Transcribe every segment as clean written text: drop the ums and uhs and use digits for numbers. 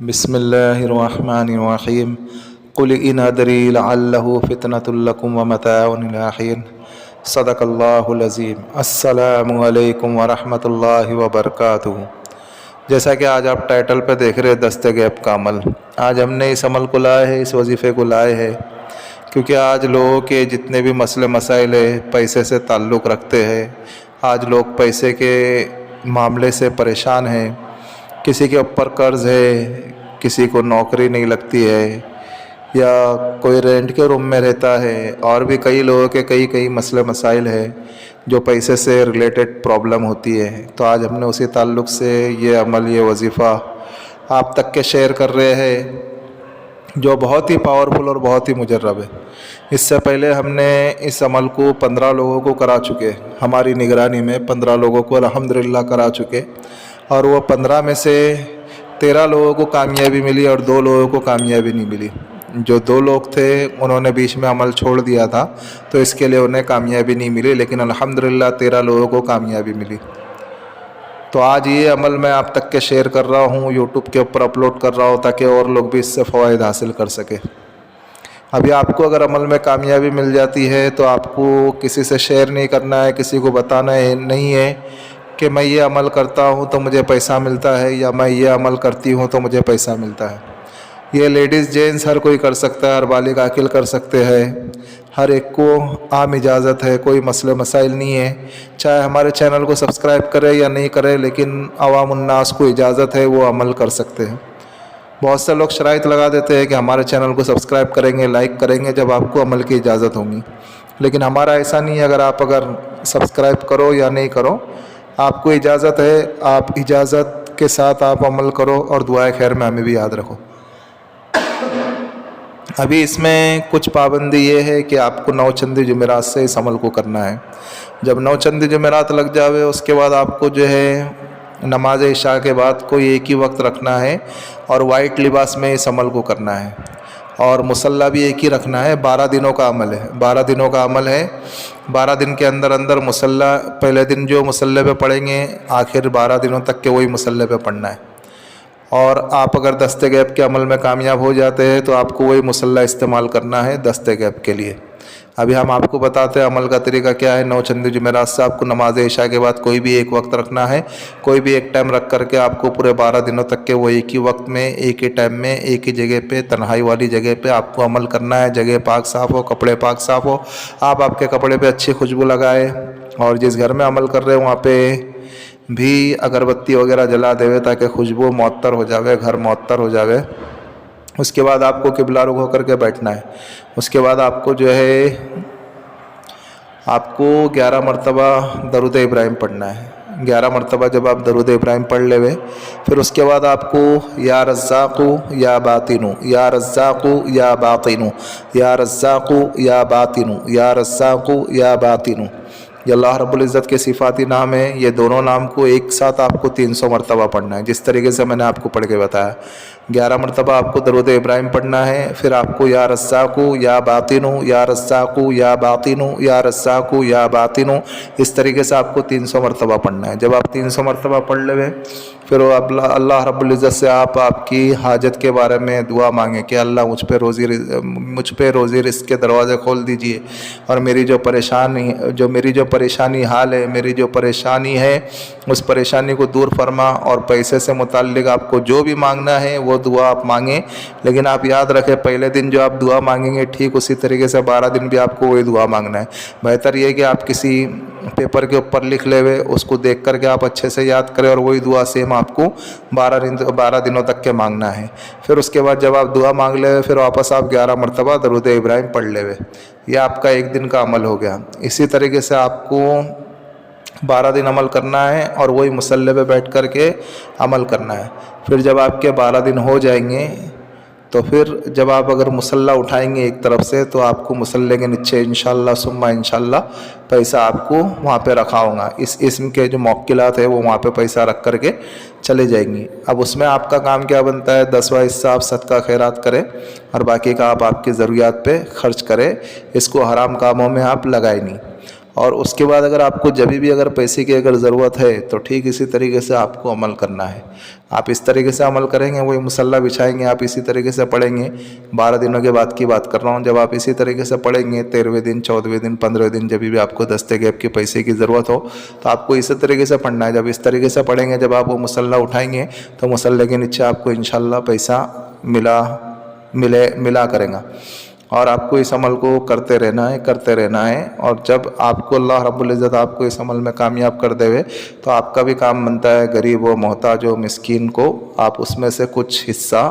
بسم اللہ الرحمن الرحیم قل ان ادری لعلہ فتنۃ لکم ومتاع الی حین صدق اللہ العظیم۔ السلام علیکم ورحمۃ اللہ وبرکاتہ۔ جیسا کہ آج آپ ٹائٹل پہ دیکھ رہے دست غیب کا عمل، آج ہم نے اس عمل کو لائے ہے، اس وظیفے کو لائے ہے کیونکہ آج لوگوں کے جتنے بھی مسئلے مسائل ہیں پیسے سے تعلق رکھتے ہیں۔ آج لوگ پیسے کے معاملے سے پریشان ہیں، کسی کے اوپر قرض ہے، کسی کو نوکری نہیں لگتی ہے، یا کوئی رینٹ کے روم میں رہتا ہے، اور بھی کئی لوگوں کے کئی مسئلے مسائل ہیں جو پیسے سے ریلیٹڈ پرابلم ہوتی ہے۔ تو آج ہم نے اسی تعلق سے یہ عمل، یہ وظیفہ آپ تک کے شیئر کر رہے ہیں جو بہت ہی پاورفل اور بہت ہی مجرب ہے۔ اس سے پہلے ہم نے اس عمل کو 15 لوگوں کو کرا چکے، ہماری نگرانی میں 15 لوگوں کو الحمدللہ کرا چکے، اور وہ 15 میں سے 13 لوگوں کو کامیابی ملی اور 2 لوگوں کو کامیابی نہیں ملی۔ جو 2 لوگ تھے انہوں نے بیچ میں عمل چھوڑ دیا تھا تو اس کے لیے انہیں کامیابی نہیں ملی، لیکن الحمدللہ 13 لوگوں کو کامیابی ملی۔ تو آج یہ عمل میں آپ تک کے شیئر کر رہا ہوں، یوٹیوب کے اوپر اپلوڈ کر رہا ہوں تاکہ اور لوگ بھی اس سے فوائد حاصل کر سکے۔ ابھی آپ کو اگر عمل میں کامیابی مل جاتی ہے تو آپ کو کسی سے شیئر نہیں کرنا ہے، کسی کو بتانا نہیں ہے کہ میں یہ عمل کرتا ہوں تو مجھے پیسہ ملتا ہے، یا میں یہ عمل کرتی ہوں تو مجھے پیسہ ملتا ہے۔ یہ لیڈیز جینٹس ہر کوئی کر سکتا ہے، ہر بالغ عاقل کر سکتے ہیں، ہر ایک کو عام اجازت ہے، کوئی مسئلے مسائل نہیں ہے۔ چاہے ہمارے چینل کو سبسکرائب کرے یا نہیں کرے، لیکن عوام الناس کو اجازت ہے، وہ عمل کر سکتے ہیں۔ بہت سے لوگ شرائط لگا دیتے ہیں کہ ہمارے چینل کو سبسکرائب کریں گے، لائک کریں گے جب آپ کو عمل کی اجازت ہوگی، لیکن ہمارا ایسا نہیں ہے۔ اگر سبسکرائب کرو یا نہیں کرو، آپ کو اجازت ہے، آپ اجازت کے ساتھ آپ عمل کرو، اور دعائے خیر میں ہمیں بھی یاد رکھو۔ ابھی اس میں کچھ پابندی یہ ہے کہ آپ کو 9 چندی جمعرات سے اس عمل کو کرنا ہے۔ جب 9 چندی جمعرات لگ جاوے اس کے بعد آپ کو جو ہے نماز عشاء کے بعد کوئی ایک ہی وقت رکھنا ہے، اور وائٹ لباس میں اس عمل کو کرنا ہے، اور مصلی بھی ایک ہی رکھنا ہے۔ 12 دنوں کا عمل ہے، 12 دنوں کا عمل ہے۔ 12 دن کے اندر مصلی، پہلے دن جو مصلی پہ پڑھیں گے، آخر 12 دنوں تک کے وہی مصلی پہ پڑھنا ہے۔ اور آپ اگر دست غیب کے عمل میں کامیاب ہو جاتے ہیں تو آپ کو وہی مصلی استعمال کرنا ہے دست غیب کے لیے۔ ابھی ہم آپ کو بتاتے ہیں عمل کا طریقہ کیا ہے۔ 9 چندی جمعرات سے آپ کو نماز عشاء کے بعد کوئی بھی ایک وقت رکھنا ہے، کوئی بھی ایک ٹائم رکھ کر کے آپ کو پورے 12 دنوں تک کے وہ ایک ہی وقت میں، ایک ہی ٹائم میں، ایک ہی جگہ پہ، تنہائی والی جگہ پہ آپ کو عمل کرنا ہے۔ جگہ پاک صاف ہو، کپڑے پاک صاف ہو، آپ کے کپڑے پہ اچھی خوشبو لگائے، اور جس گھر میں عمل کر رہے ہیں وہاں پہ بھی اگربتی وغیرہ جلا دے تاکہ خوشبو معطر ہو جاوے، گھر معطر ہو جاوے۔ اس کے بعد آپ کو قبلہ رخ ہو کر کے بیٹھنا ہے۔ اس کے بعد آپ کو جو ہے 11 مرتبہ درود ابراہیم پڑھنا ہے۔ 11 مرتبہ جب آپ درود ابراہیم پڑھ لے ہوئے، پھر اس کے بعد آپ کو یا رزاق یا باطن، یا رزاق یا باطن، یا رزاق یا باطن، یا رزاق یا باطن، یہ اللہ رب العزت کے صفاتی نام ہیں۔ یہ دونوں نام کو ایک ساتھ آپ کو 300 مرتبہ پڑھنا ہے، جس طریقے سے میں نے آپ کو پڑھ کے بتایا۔ 11 مرتبہ آپ کو درود ابراہیم پڑھنا ہے، پھر آپ کو یا رزاق یا باطن، یا رزاق یا باطن، یا رزاق یا باطن، اس طریقے سے آپ کو 300 مرتبہ پڑھنا ہے۔ جب آپ 300 مرتبہ پڑھ لے پھر اللہ رب العزت سے آپ کی حاجت کے بارے میں دعا مانگیں کہ اللہ مجھ پہ روزی رزق کے دروازے کھول دیجئے، اور میری جو پریشانی حال ہے، میری جو پریشانی ہے، اس پریشانی کو دور فرما، اور پیسے سے متعلق آپ کو جو بھی مانگنا ہے وہ دعا آپ مانگیں۔ لیکن آپ یاد رکھیں پہلے دن جو آپ دعا مانگیں گے ٹھیک اسی طریقے سے 12 دن بھی آپ کو وہی دعا مانگنا ہے۔ بہتر یہ کہ آپ کسی پیپر کے اوپر لکھ لے ہوئے، اس کو دیکھ کر کے آپ اچھے سے یاد کریں، اور وہی دعا سیم آپ کو 12 دنوں تک کے مانگنا ہے۔ پھر اس کے بعد جب آپ دعا مانگ لے پھر واپس آپ 11 مرتبہ درود ابراہیم پڑھ لے ہوئے، یہ آپ کا ایک دن کا عمل ہو گیا۔ اسی طریقے سے آپ کو 12 دن عمل کرنا ہے، اور وہی مصلی پہ بیٹھ کر کے عمل کرنا ہے۔ پھر جب آپ کے 12 دن ہو جائیں گے تو پھر جب آپ اگر مصلی اٹھائیں گے ایک طرف سے تو آپ کو مصلی کے نیچے انشاءاللہ ثم انشاءاللہ پیسہ آپ کو وہاں پہ رکھا ہوگا۔ اس اسم کے جو موکلات ہیں وہ وہاں پہ پیسہ رکھ کر کے چلے جائیں گی۔ اب اس میں آپ کا کام کیا بنتا ہے، 10واں حصہ آپ صدقہ خیرات کریں، اور باقی کا آپ کی ضروریات پہ خرچ کریں، اس کو حرام کاموں میں آپ لگائیں نہیں۔ اور اس کے بعد اگر آپ کو جب بھی اگر پیسے کی اگر ضرورت ہے تو ٹھیک اسی طریقے سے آپ کو عمل کرنا ہے. آپ اس طریقے سے عمل کریں گے, وہی مصلی بچھائیں گے, آپ اسی طریقے سے پڑھیں گے. 12 دنوں کے بعد کی بات کر رہا ہوں. جب آپ اسی طریقے سے پڑھیں گے 13ویں دن 14ویں دن 15ویں دن جب بھی آپ کو دستے گیب کے پیسے کی ضرورت ہو تو آپ کو اسی طریقے سے پڑھنا ہے. جب اس طریقے سے پڑھیں گے, جب آپ وہ مصلی اٹھائیں گے تو مصلی کے نیچے آپ کو انشاءاللہ پیسہ ملا کرے گا. اور آپ کو اس عمل کو کرتے رہنا ہے. اور جب آپ کو اللہ رب العزت آپ کو اس عمل میں کامیاب کر دے تو آپ کا بھی کام بنتا ہے غریب و محتاج و مسکین کو آپ اس میں سے کچھ حصہ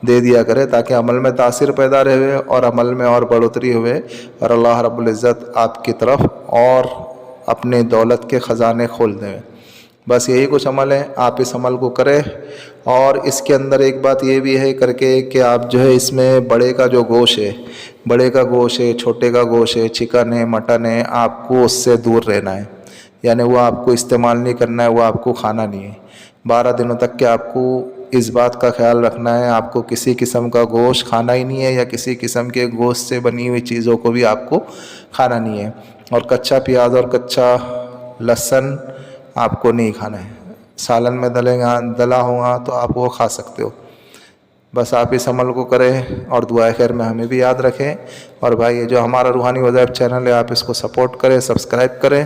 دے دیا کرے, تاکہ عمل میں تاثیر پیدا رہے اور عمل میں اور بڑھوتری ہوئے اور اللہ رب العزت آپ کی طرف اور اپنے دولت کے خزانے کھول دیں. بس یہی کچھ عمل ہے, آپ اس عمل کو کریں. اور اس کے اندر ایک بات یہ بھی ہے کر کے کہ آپ جو ہے اس میں بڑے کا جو گوشت ہے, چھوٹے کا گوشت ہے, چکن ہے, مٹن ہے, آپ کو اس سے دور رہنا ہے. یعنی وہ آپ کو استعمال نہیں کرنا ہے, وہ آپ کو کھانا نہیں ہے. 12 دنوں تک کہ آپ کو اس بات کا خیال رکھنا ہے, آپ کو کسی قسم کا گوشت کھانا ہی نہیں ہے, یا کسی قسم کے گوشت سے بنی ہوئی چیزوں کو بھی آپ کو کھانا نہیں ہے. اور کچا پیاز اور کچا لہسن آپ کو نہیں کھانا ہے. سالن میں دلا ہوگا تو آپ وہ کھا سکتے ہو. بس آپ اس عمل کو کریں اور دعائے خیر میں ہمیں بھی یاد رکھیں. اور بھائی یہ جو ہمارا روحانی وظائف چینل ہے آپ اس کو سپورٹ کریں, سبسکرائب کریں.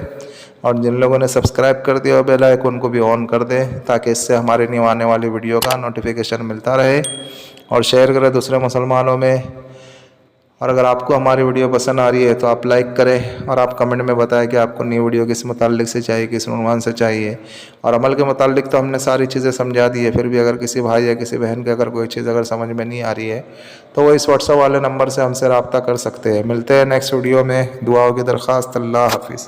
اور جن لوگوں نے سبسکرائب کر دیا بیل آئیکن کو بھی آن کر دیں, تاکہ اس سے ہمارے نیو آنے والی ویڈیو کا نوٹیفیکیشن ملتا رہے. اور شیئر کریں دوسرے مسلمانوں میں. اور اگر آپ کو ہماری ویڈیو پسند آ رہی ہے تو آپ لائک کریں, اور آپ کمنٹ میں بتائیں کہ آپ کو نئی ویڈیو کس متعلق سے چاہیے, کس عنوان سے چاہیے. اور عمل کے متعلق تو ہم نے ساری چیزیں سمجھا دی ہے, پھر بھی اگر کسی بھائی یا کسی بہن کے اگر کوئی چیز اگر سمجھ میں نہیں آ رہی ہے تو وہ اس واٹس ایپ والے نمبر سے ہم سے رابطہ کر سکتے ہیں. ملتے ہیں نیکسٹ ویڈیو میں. دعاؤں کی درخواست. اللہ حافظ.